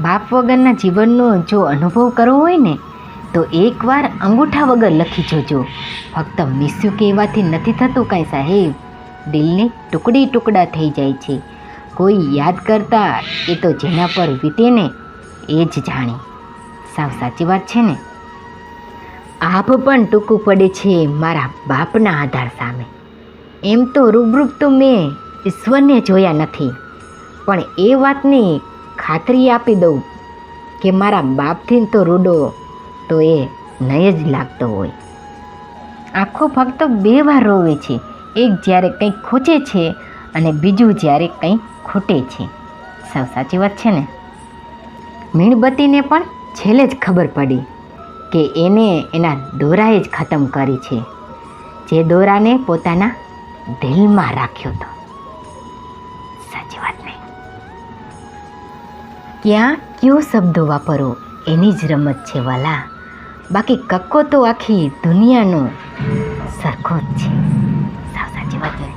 બાપ વગરના જીવનનો જો અનુભવ કરવો હોય ને તો એકવાર અંગૂઠા વગર લખી જોજો. ફક્ત મિસ્યું કહેવાથી નથી થતું કાંઈ સાહેબ. દિલને ટુકડા થઈ જાય છે. કોઈ યાદ કરતા એ તો જેના પર વીતે ને એ જ જાણે. સાવ સાચી વાત છે ને. આભ પણ ટૂંકું પડે છે મારા બાપના આધાર સામે. એમ તો રૂબરૂપ તો મેં ઈશ્વરને જોયા નથી, પણ એ વાતની ખાતરી આપી દઉં કે મારા બાપથી તો રૂડો તો એ નહીં જ લાગતો હોય. આંખો ફક્ત 2 વાર રોવે છે, એક જ્યારે કંઈક ખોચે છે અને બીજું જ્યારે કંઈક ખૂટે છે. સાવ સાચી વાત છે ને. મીણબત્તીને પણ છેલ્લે જ ખબર પડી કે એને એના દોરાએ જ ખતમ કરી છે, જે દોરાને પોતાના દિલમાં રાખ્યો હતો. સાચી વાત ને. ક્યાં કયો શબ્દો વાપરો એની જ રમત છે વાલા. બાકી કક્કો તો આખી દુનિયાનો સરખો જ છે. સાવ સાચી વાત ને.